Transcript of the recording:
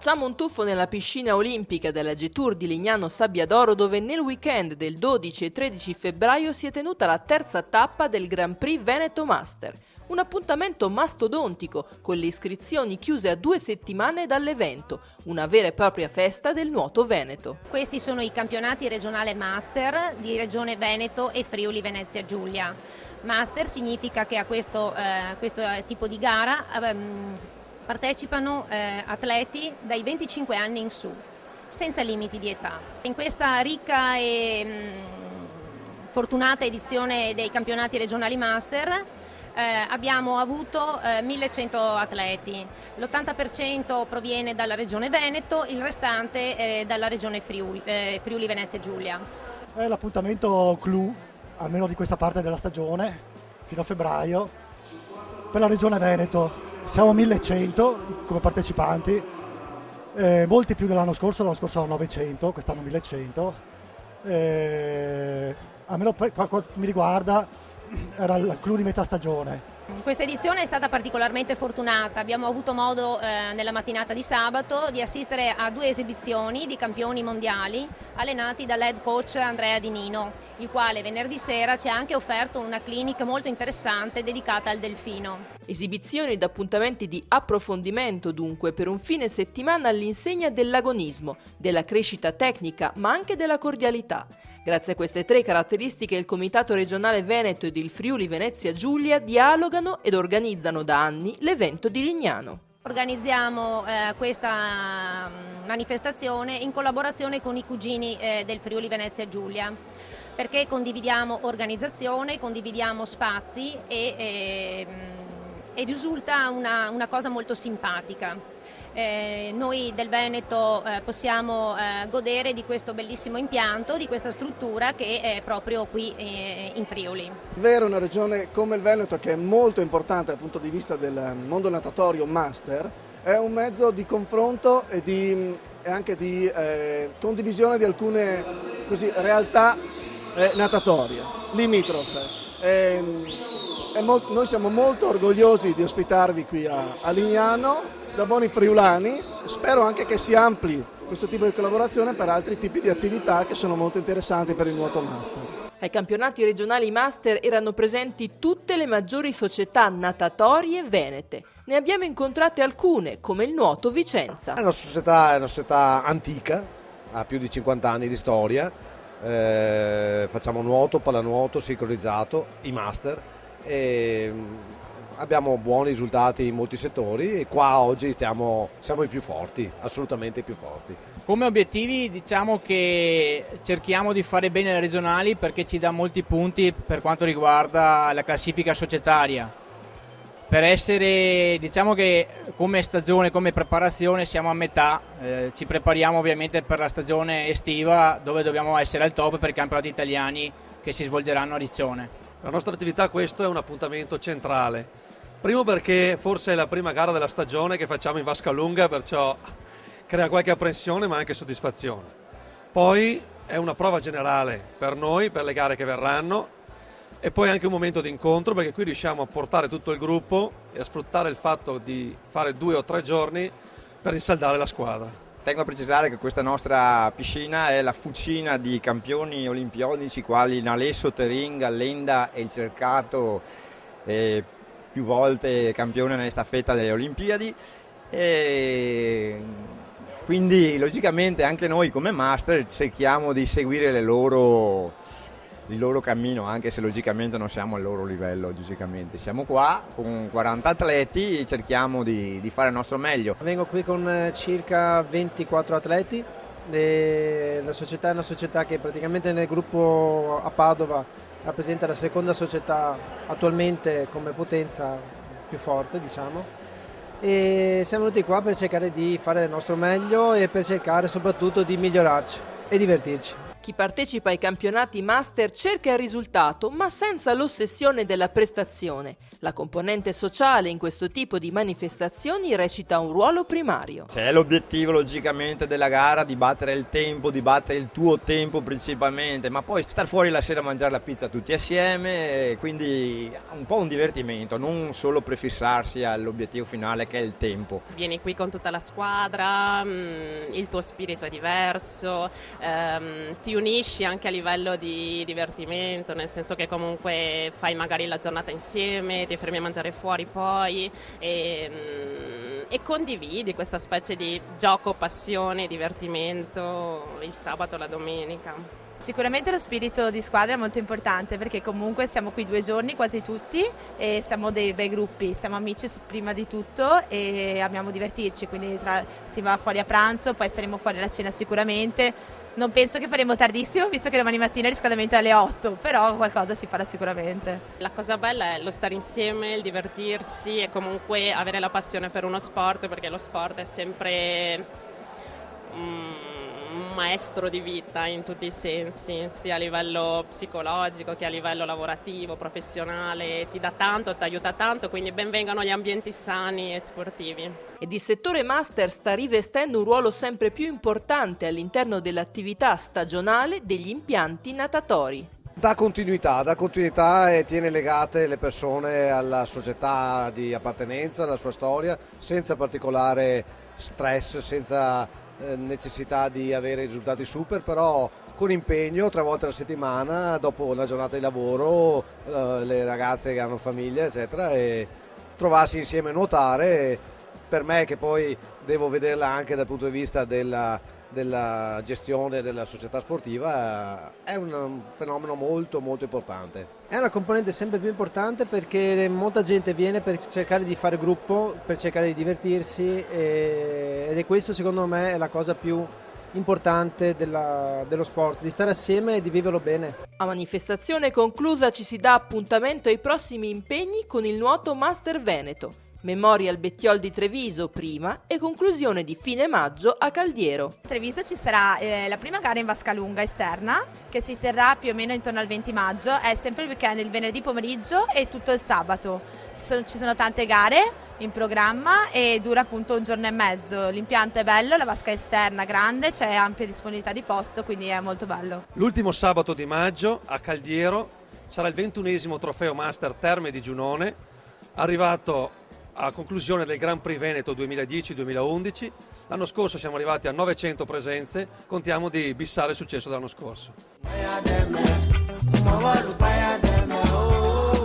Facciamo un tuffo nella piscina olimpica della G-Tour di Lignano Sabbiadoro, dove nel weekend del 12 e 13 febbraio si è tenuta la terza tappa del Grand Prix Veneto Master. Un appuntamento mastodontico, con le iscrizioni chiuse a 2 settimane dall'evento, una vera e propria festa del nuoto veneto. Questi sono i campionati regionale Master di Regione Veneto e Friuli Venezia Giulia. Master significa che a questo tipo di gara partecipano atleti dai 25 anni in su, senza limiti di età. In questa ricca e fortunata edizione dei campionati regionali Master abbiamo avuto 1100 atleti, l'80% proviene dalla regione Veneto, il restante dalla regione Friuli Venezia Giulia. È l'appuntamento clou, almeno di questa parte della stagione, fino a febbraio, per la regione Veneto. Siamo 1100 come partecipanti, molti più dell'anno scorso erano 900, quest'anno 1100. Almeno per quanto mi riguarda era il clou di metà stagione. Questa edizione è stata particolarmente fortunata, abbiamo avuto modo nella mattinata di sabato di assistere a 2 esibizioni di campioni mondiali allenati dall'head coach Andrea Di Nino, il quale venerdì sera ci ha anche offerto una clinic molto interessante dedicata al delfino. Esibizioni ed appuntamenti di approfondimento dunque per un fine settimana all'insegna dell'agonismo, della crescita tecnica ma anche della cordialità. Grazie a queste 3 caratteristiche il Comitato regionale Veneto ed il Friuli Venezia Giulia dialogano ed organizzano da anni l'evento di Lignano. Organizziamo questa manifestazione in collaborazione con i cugini del Friuli Venezia Giulia, perché condividiamo organizzazione, condividiamo spazi e risulta una cosa molto simpatica. Noi del Veneto possiamo godere di questo bellissimo impianto, di questa struttura che è proprio qui in Friuli. Avere una regione come il Veneto, che è molto importante dal punto di vista del mondo natatorio master, è un mezzo di confronto e anche di condivisione di alcune realtà natatorie limitrofe. Noi siamo molto orgogliosi di ospitarvi qui a Lignano, da buoni friulani. Spero anche che si ampli questo tipo di collaborazione per altri tipi di attività che sono molto interessanti per il nuoto master. Ai campionati regionali master erano presenti tutte le maggiori società natatorie venete. Ne abbiamo incontrate alcune, come il Nuoto Vicenza. È una società antica, ha più di 50 anni di storia. Facciamo nuoto, pallanuoto, sincronizzato, i master. Abbiamo buoni risultati in molti settori e qua oggi siamo i più forti, assolutamente i più forti. Come obiettivi diciamo che cerchiamo di fare bene le regionali perché ci dà molti punti per quanto riguarda la classifica societaria. Per essere, diciamo che come stagione, come preparazione siamo a metà, ci prepariamo ovviamente per la stagione estiva dove dobbiamo essere al top per i campionati italiani che si svolgeranno a Riccione. La nostra attività, questo è un appuntamento centrale. Primo perché forse è la prima gara della stagione che facciamo in vasca lunga, perciò crea qualche apprensione ma anche soddisfazione. Poi è una prova generale per noi, per le gare che verranno, e poi anche un momento di incontro perché qui riusciamo a portare tutto il gruppo e a sfruttare il fatto di fare 2 o 3 giorni per rinsaldare la squadra. Tengo a precisare che questa nostra piscina è la fucina di campioni olimpionici quali Nalesso, Teringa, Lenda e il Cercato, più volte campione nella staffetta delle Olimpiadi, e quindi logicamente anche noi come master cerchiamo di seguire il loro cammino, anche se logicamente non siamo al loro livello logicamente. Siamo qua con 40 atleti e cerchiamo di fare il nostro meglio. Vengo qui con circa 24 atleti, la società è una società che praticamente nel gruppo a Padova rappresenta la seconda società attualmente come potenza più forte, diciamo, e siamo venuti qua per cercare di fare il nostro meglio e per cercare soprattutto di migliorarci e divertirci. Chi partecipa ai campionati master cerca il risultato, ma senza l'ossessione della prestazione. La componente sociale in questo tipo di manifestazioni recita un ruolo primario. C'è l'obiettivo logicamente della gara di battere il tempo, di battere il tuo tempo principalmente, ma poi star fuori la sera a mangiare la pizza tutti assieme, quindi un po' un divertimento, non solo prefissarsi all'obiettivo finale che è il tempo. Vieni qui con tutta la squadra, il tuo spirito è diverso, ti unisci anche a livello di divertimento, nel senso che comunque fai magari la giornata insieme, ti fermi a mangiare fuori poi e condividi questa specie di gioco, passione, divertimento il sabato e la domenica. Sicuramente lo spirito di squadra è molto importante perché comunque siamo qui 2 giorni quasi tutti e siamo dei bei gruppi, siamo amici prima di tutto e amiamo divertirci, quindi si va fuori a pranzo, poi staremo fuori alla cena sicuramente. Non penso che faremo tardissimo visto che domani mattina il riscaldamento è alle 8, però qualcosa si farà sicuramente. La cosa bella è lo stare insieme, il divertirsi e comunque avere la passione per uno sport, perché lo sport è sempre un maestro di vita in tutti i sensi, sia a livello psicologico che a livello lavorativo, professionale, ti dà tanto, ti aiuta tanto, quindi benvengano gli ambienti sani e sportivi. Ed il settore master sta rivestendo un ruolo sempre più importante all'interno dell'attività stagionale degli impianti natatori. Dà continuità e tiene legate le persone alla società di appartenenza, alla sua storia, senza particolare stress, senza necessità di avere risultati super, però con impegno 3 volte alla settimana, dopo una giornata di lavoro, le ragazze che hanno famiglia eccetera, e trovarsi insieme a nuotare, per me che poi devo vederla anche dal punto di vista della gestione della società sportiva, è un fenomeno molto importante. È una componente sempre più importante perché molta gente viene per cercare di fare gruppo, per cercare di divertirsi ed è questo secondo me è la cosa più importante dello sport, di stare assieme e di viverlo bene. A manifestazione conclusa ci si dà appuntamento ai prossimi impegni con il nuoto Master Veneto. Memorial Bettiol di Treviso prima e conclusione di fine maggio a Caldiero. A Treviso ci sarà la prima gara in vasca lunga esterna che si terrà più o meno intorno al 20 maggio, è sempre il weekend, il venerdì pomeriggio e tutto il sabato. Ci sono tante gare in programma e dura appunto 1 giorno e mezzo. L'impianto è bello, la vasca esterna grande, c'è ampia disponibilità di posto, quindi è molto bello. L'ultimo sabato di maggio a Caldiero sarà il 21esimo trofeo Master Terme di Giunone, arrivato a conclusione del Grand Prix Veneto 2010-2011. L'anno scorso siamo arrivati a 900 presenze, contiamo di bissare il successo dell'anno scorso.